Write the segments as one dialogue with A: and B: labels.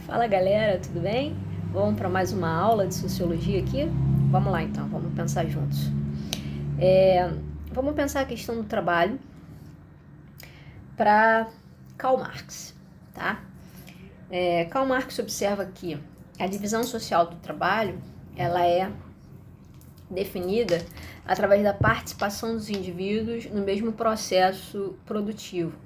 A: Fala galera, tudo bem? Vamos para mais uma aula de sociologia aqui? Vamos lá então, vamos pensar juntos. Vamos pensar a questão do trabalho para Karl Marx, tá? Karl Marx observa que a divisão social do trabalho, ela é definida através da participação dos indivíduos no mesmo processo produtivo.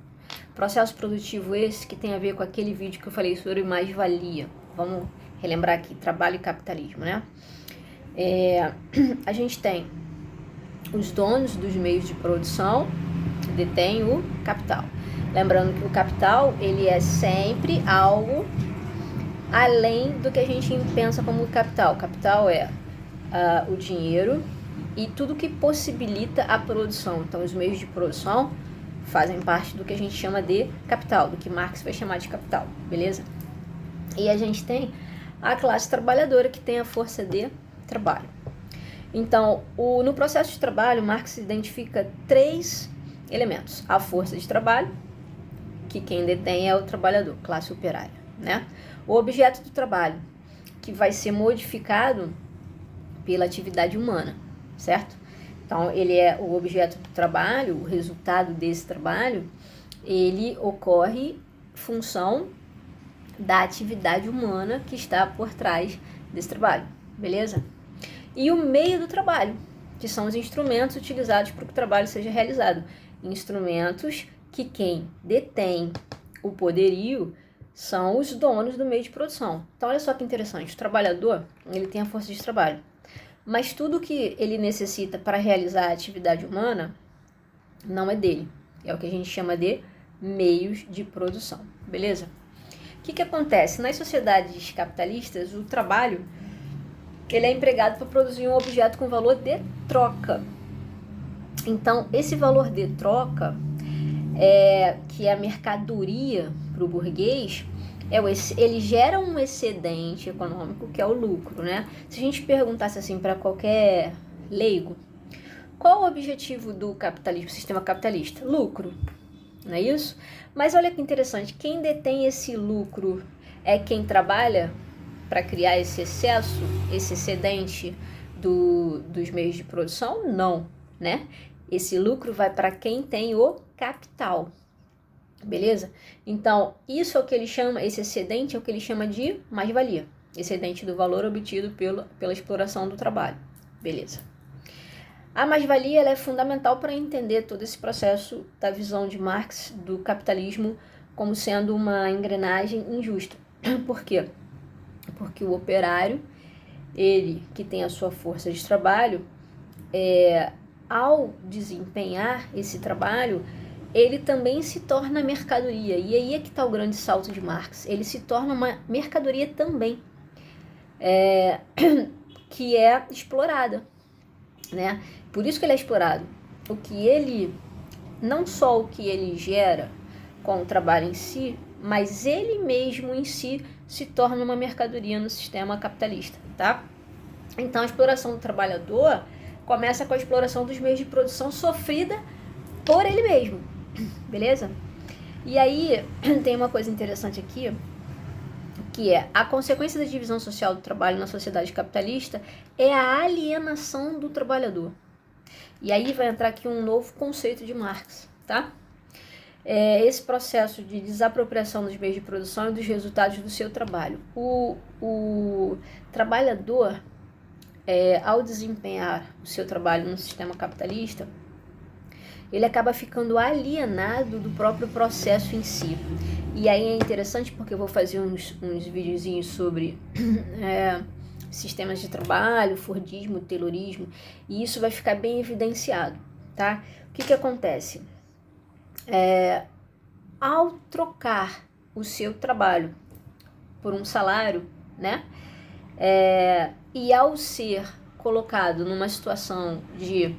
A: Processo produtivo esse que tem a ver com aquele vídeo que eu falei sobre mais-valia. Vamos relembrar aqui, trabalho e capitalismo, né? A gente tem os donos dos meios de produção que detêm o capital. Lembrando que o capital, ele é sempre algo além do que a gente pensa como capital. Capital é o dinheiro e tudo que possibilita a produção. Então, os meios de produção fazem parte do que a gente chama de capital, do que Marx vai chamar de capital, beleza? E a gente tem a classe trabalhadora que tem a força de trabalho. Então, no processo de trabalho, Marx identifica 3 elementos. A força de trabalho, que quem detém é o trabalhador, classe operária, né? O objeto do trabalho, que vai ser modificado pela atividade humana, certo? Então, ele é o objeto do trabalho, o resultado desse trabalho, ele ocorre função da atividade humana que está por trás desse trabalho, beleza? E o meio do trabalho, que são os instrumentos utilizados para que o trabalho seja realizado. Instrumentos que quem detém o poderio são os donos do meio de produção. Então, olha só que interessante, o trabalhador, ele tem a força de trabalho. Mas tudo que ele necessita para realizar a atividade humana não é dele. É o que a gente chama de meios de produção, beleza? O que acontece? Nas sociedades capitalistas, o trabalho ele é empregado para produzir um objeto com valor de troca. Então, esse valor de troca, que é a mercadoria para o burguês, ele gera um excedente econômico, que é o lucro, né? Se a gente perguntasse assim para qualquer leigo, qual o objetivo do capitalismo, sistema capitalista? Lucro, não é isso? Mas olha que interessante, quem detém esse lucro é quem trabalha para criar esse excesso, esse excedente dos meios de produção? Não, né? Esse lucro vai para quem tem o capital. Beleza? Então, isso é o que ele chama, esse excedente é o que ele chama de mais-valia. Excedente do valor obtido pela exploração do trabalho. Beleza. A mais-valia ela é fundamental para entender todo esse processo da visão de Marx do capitalismo como sendo uma engrenagem injusta. Por quê? Porque o operário, ele que tem a sua força de trabalho, ao desempenhar esse trabalho, ele também se torna mercadoria. E aí é que está o grande salto de Marx. Ele se torna uma mercadoria também, que é explorada, né? Por isso que ele é explorado. Não só o que ele gera com o trabalho em si, mas ele mesmo em si se torna uma mercadoria no sistema capitalista, tá? Então a exploração do trabalhador começa com a exploração dos meios de produção sofrida por ele mesmo. Beleza? E aí tem uma coisa interessante aqui, que é a consequência da divisão social do trabalho na sociedade capitalista é a alienação do trabalhador. E aí vai entrar aqui um novo conceito de Marx, tá? Esse processo de desapropriação dos meios de produção e dos resultados do seu trabalho. O trabalhador, ao desempenhar o seu trabalho no sistema capitalista, ele acaba ficando alienado do próprio processo em si. E aí é interessante porque eu vou fazer uns videozinhos sobre sistemas de trabalho, Fordismo, Taylorismo, e isso vai ficar bem evidenciado, tá? O que acontece? Ao trocar o seu trabalho por um salário, né? E ao ser colocado numa situação de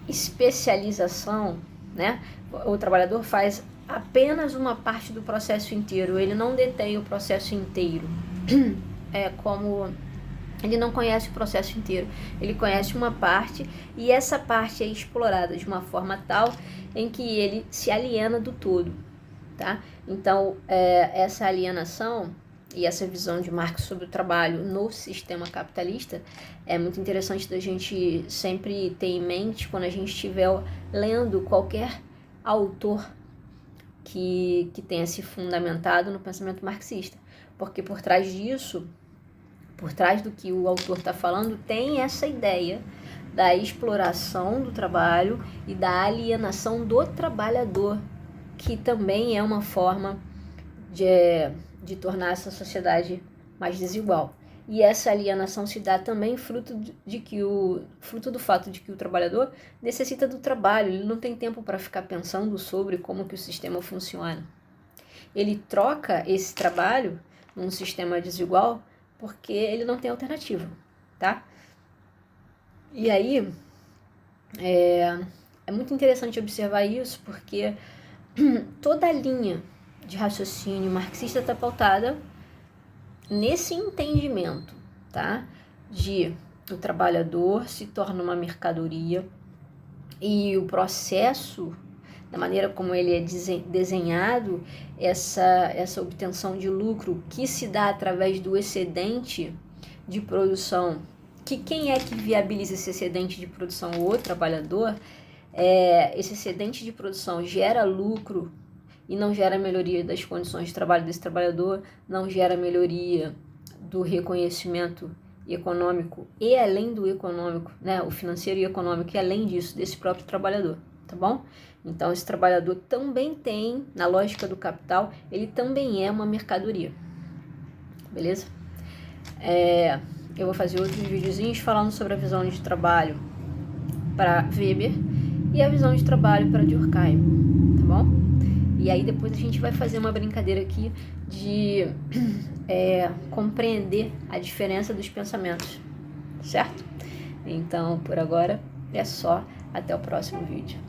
A: especialização, né? O trabalhador faz apenas uma parte do processo inteiro, ele não detém o processo inteiro. Ele não conhece o processo inteiro, ele conhece uma parte e essa parte é explorada de uma forma tal em que ele se aliena do todo, tá? Então, essa alienação e essa visão de Marx sobre o trabalho no sistema capitalista é muito interessante da gente sempre ter em mente quando a gente estiver lendo qualquer autor que tenha se fundamentado no pensamento marxista, porque por trás disso, por trás do que o autor está falando, tem essa ideia da exploração do trabalho e da alienação do trabalhador, que também é uma forma de tornar essa sociedade mais desigual. E essa alienação se dá também fruto do fato de que o trabalhador necessita do trabalho, ele não tem tempo para ficar pensando sobre como que o sistema funciona. Ele troca esse trabalho num sistema desigual porque ele não tem alternativa, tá? E aí, é muito interessante observar isso porque toda a linha de raciocínio marxista está pautada nesse entendimento, tá? De o trabalhador se torna uma mercadoria e o processo, da maneira como ele é desenhado, essa obtenção de lucro que se dá através do excedente de produção, que quem é que viabiliza esse excedente de produção? O trabalhador. Esse excedente de produção gera lucro e não gera melhoria das condições de trabalho desse trabalhador, não gera melhoria do reconhecimento econômico e além do econômico, né, o financeiro e econômico, e além disso, desse próprio trabalhador, tá bom? Então, esse trabalhador também tem, na lógica do capital, ele também é uma mercadoria, beleza? Eu vou fazer outros videozinhos falando sobre a visão de trabalho para Weber e a visão de trabalho para Durkheim, tá bom? E aí depois a gente vai fazer uma brincadeira aqui de compreender a diferença dos pensamentos, certo? Então, por agora é só. Até o próximo vídeo.